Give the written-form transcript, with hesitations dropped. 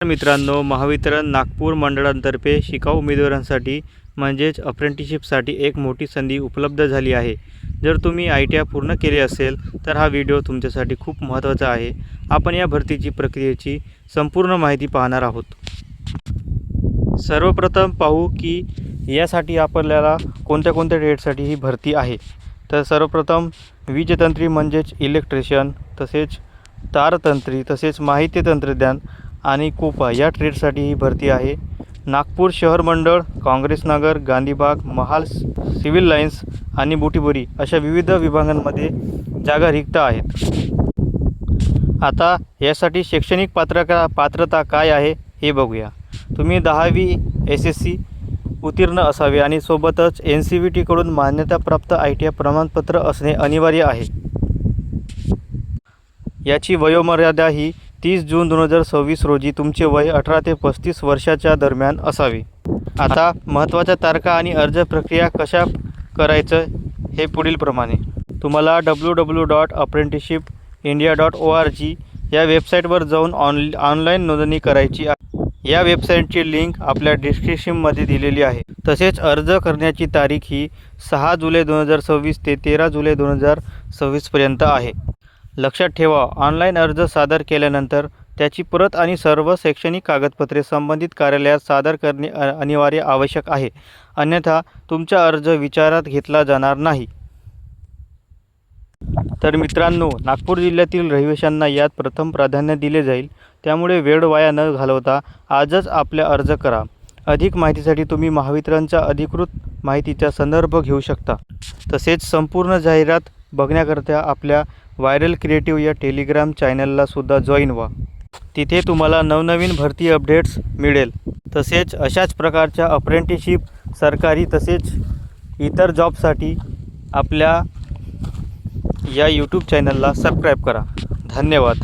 मित्रांनो, महावितरण नागपूर मंडळांतर्फे शिकाऊ उमेदवारांसाठी म्हणजेच अप्रेंटिसशिपसाठी एक मोठी संधी उपलब्ध झाली आहे। जर तुम्ही ITI पूर्ण केले असेल तर हा व्हिडिओ तुमच्यासाठी खूप महत्त्वाचा आहे। आपण या भरतीची प्रक्रियेची संपूर्ण माहिती पाहणार आहोत। सर्वप्रथम पाहू की यासाठी आपल्याला कोणत्या ट्रेडसाठी ही भरती आहे। तर सर्वप्रथम वीजतंत्री म्हणजेच इलेक्ट्रिशियन, तसेच तारतंत्री, तसेच माहिती तंत्रज्ञान आणि कोपा या ट्रेडसाठी ही भरती आहे। नागपूर शहर मंडळ, काँग्रेस नगर, गांधीबाग, महाल, सिव्हिल लाईन्स आणि बुटीबोरी अशा विविध विभागांमध्ये जागा रिक्त आहेत। आता यासाठी शैक्षणिक पात्रता काय आहे हे बघूया। तुम्ही 10वी SSC उत्तीर्ण असावे आणि सोबतच NCVT कडून मान्यताप्राप्त ITI प्रमाणपत्र असणे अनिवार्य आहे। याची वयोमर्यादा ही 30 जून 2026 रोजी तुमचे वय 18 ते 35 वर्षाच्या दरम्यान असावे। आता महत्त्वाच्या तारखा आणि अर्ज प्रक्रिया कशा करायचं हे पुढील प्रमाणे। तुम्हाला www.apprenticeshipindia.org या वेबसाईटवर जाऊन ऑनलाईन नोंदणी करायची आहे। या वेबसाईटची लिंक आपल्या डिस्क्रिप्शनमध्ये दिलेली आहे। तसेच अर्ज करण्याची तारीख ही 6 जुलै 2026 ते 13 जुलै 2026 पर्यंत आहे। लक्षात ठेवा, ऑनलाईन अर्ज सादर केल्यानंतर त्याची प्रत आणि सर्व शैक्षणिक कागदपत्रे संबंधित कार्यालयात सादर करणे अनिवार्य आवश्यक आहे, अन्यथा तुमचा अर्ज विचारात घेतला जाणार नाही। तर मित्रांनो, नागपूर जिल्ह्यातील रहिवाशांना यात प्रथम प्राधान्य दिले जाईल, त्यामुळे वेळ वाया न घालवता आजच आपला अर्ज करा। अधिक माहितीसाठी तुम्ही महावितरणच्या अधिकृत माहितीचा संदर्भ घेऊ शकता। तसेच संपूर्ण जाहिरात बघण्याकरता आपल्या व्हायरल क्रिएटिव्ह या टेलिग्राम चॅनलला सुद्धा जॉईन व्हा। तिथे तुम्हाला नवनवीन भरती अपडेट्स मिळेल। तसेच अशाच प्रकारच्या अप्रेंटिसशिप, सरकारी तसेच इतर जॉबसाठी आपल्या या YouTube चॅनलला सबस्क्राईब करा। धन्यवाद।